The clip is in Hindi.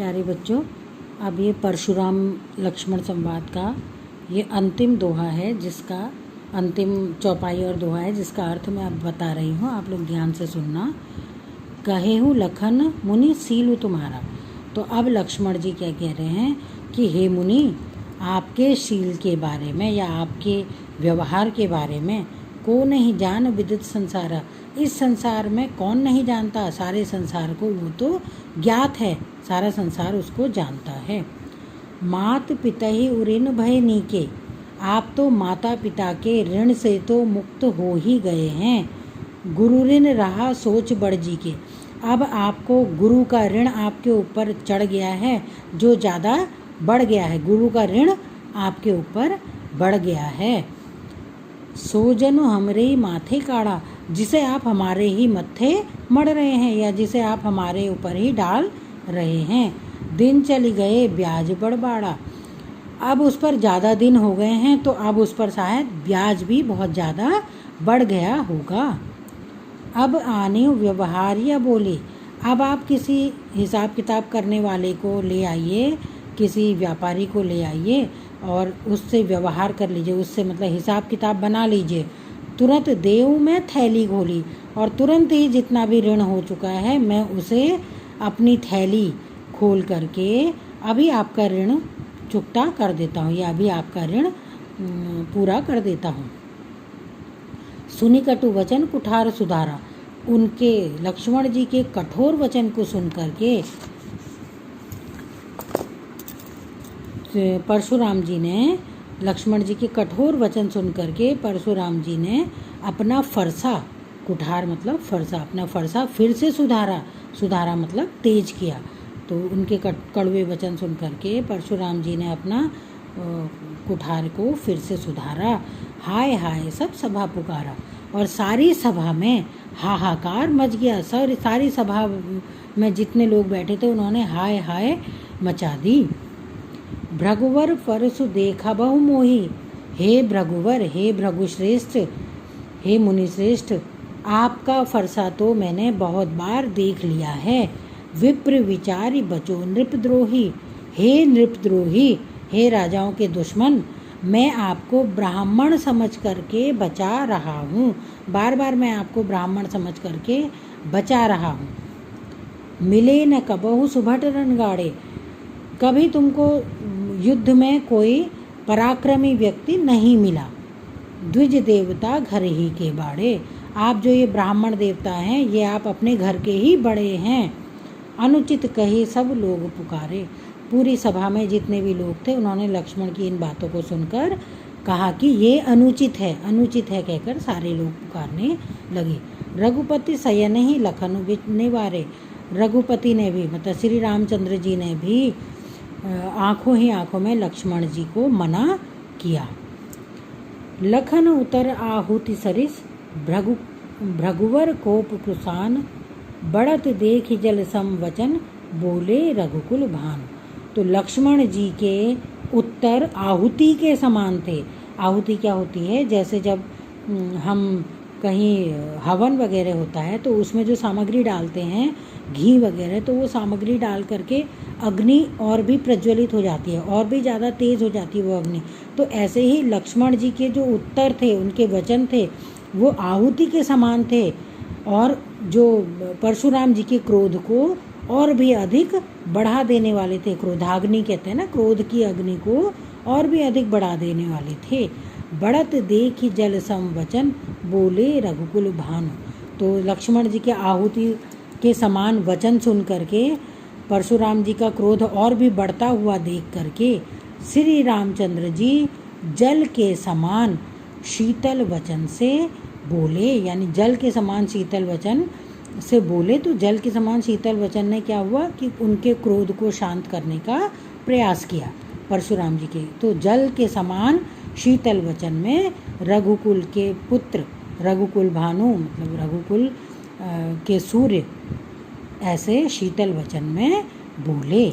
प्यारे बच्चों, अब ये परशुराम लक्ष्मण संवाद का ये अंतिम दोहा है, जिसका अंतिम चौपाई और दोहा है, जिसका अर्थ मैं अब बता रही हूँ। आप लोग ध्यान से सुनना। कहेहु लखन मुनि सीलु तुम्हारा। तो अब लक्ष्मण जी क्या कह रहे हैं कि हे मुनि, आपके शील के बारे में या आपके व्यवहार के बारे में को नहीं जान विदित संसारा। इस संसार में कौन नहीं जानता, सारे संसार को वो तो ज्ञात है, सारा संसार उसको जानता है। मात पिता ही ऋण भय नीके। आप तो माता पिता के ऋण से तो मुक्त हो ही गए हैं। गुरु ऋण रहा सोच बढ़ जी के। अब आपको गुरु का ऋण आपके ऊपर चढ़ गया है, जो ज़्यादा बढ़ गया है। गुरु का ऋण आपके ऊपर बढ़ गया है। सोजनु हमरे ही माथे काढ़ा, जिसे आप हमारे ही मत्थे मढ़ रहे हैं या जिसे आप हमारे ऊपर ही डाल रहे हैं। दिन चली गए ब्याज बढ़। अब उस पर ज़्यादा दिन हो गए हैं, तो अब उस पर शायद ब्याज भी बहुत ज़्यादा बढ़ गया होगा। अब आने व्यवहारिया बोले। अब आप किसी हिसाब किताब करने वाले को ले आइए, किसी व्यापारी को ले आइए और उससे व्यवहार कर लीजिए, उससे मतलब हिसाब किताब बना लीजिए। तुरंत देव में थैली खोली, और तुरंत ही जितना भी ऋण हो चुका है मैं उसे अपनी थैली खोल करके अभी आपका ऋण चुकता कर देता हूँ, या अभी आपका ऋण पूरा कर देता हूँ। सुनी कटु वचन कुठार सुधारा। उनके लक्ष्मण जी के कठोर वचन को सुन करके परशुराम जी ने, लक्ष्मण जी के कठोर वचन सुन करके परशुराम जी ने अपना फरसा, कुठार मतलब फरसा, अपना फरसा फिर से सुधारा मतलब तेज किया। तो उनके कड़वे वचन सुन करके परशुराम जी ने अपना कुठार को फिर से सुधारा। हाय हाय सब सभा पुकारा, और सारी सभा में हाहाकार मच गया। सारी सभा में जितने लोग बैठे थे उन्होंने हाय हाय मचा दी। भृगुवर परसु देखा बहु मोही। हे भृगुवर, हे भृगुश्रेष्ठ, हे मुनिश्रेष्ठ, आपका फरसा तो मैंने बहुत बार देख लिया है। विप्र विचारी बचो नृपद्रोही। हे नृपद्रोही, हे राजाओं के दुश्मन, मैं आपको ब्राह्मण समझ करके बचा रहा हूँ। बार बार मैं आपको ब्राह्मण समझ करके बचा रहा हूँ। मिले न कबहु सुभट रणगाड़े। कभी तुमको युद्ध में कोई पराक्रमी व्यक्ति नहीं मिला। द्विज देवता घर ही के बाड़े। आप जो ये ब्राह्मण देवता हैं, ये आप अपने घर के ही बड़े हैं। अनुचित कही सब लोग पुकारे। पूरी सभा में जितने भी लोग थे उन्होंने लक्ष्मण की इन बातों को सुनकर कहा कि ये अनुचित है कहकर सारे लोग पुकारने लगे। रघुपति शयन ही लखन निवारे। रघुपति ने भी मतलब श्री रामचंद्र जी ने भी आंखों ही आंखों में लक्ष्मण जी को मना किया। लखन उतर आहुति सरिस। भृगुवर कोप कृसान। बढ़त देख जल सम वचन। बोले रघुकुल भान। तो लक्ष्मण जी के उत्तर आहुति के समान थे। आहुति क्या होती है? जैसे जब हम कहीं हवन वगैरह होता है तो उसमें जो सामग्री डालते हैं, घी वगैरह, तो वो सामग्री डाल करके अग्नि और भी प्रज्वलित हो जाती है, और भी ज़्यादा तेज़ हो जाती है वो अग्नि। तो ऐसे ही लक्ष्मण जी के जो उत्तर थे, उनके वचन थे, वो आहुति के समान थे, और जो परशुराम जी के क्रोध को और भी अधिक बढ़ा देने वाले थे। क्रोधाग्नि कहते हैं ना, क्रोध की अग्नि को और भी अधिक बढ़ा देने वाले थे। बढ़त देखि जल सम वचन। बोले रघुकुल भानु। तो लक्ष्मण जी के आहुति के समान वचन सुन करके परशुराम जी का क्रोध और भी बढ़ता हुआ देख करके श्री रामचंद्र जी जल के समान शीतल वचन से बोले, यानी जल के समान शीतल वचन से बोले। तो जल के समान शीतल वचन ने क्या हुआ कि उनके क्रोध को शांत करने का प्रयास किया परशुराम जी के। तो जल के समान शीतल वचन में रघुकुल के पुत्र, रघुकुल भानु मतलब रघुकुल के सूर्य ऐसे शीतल वचन में बोले।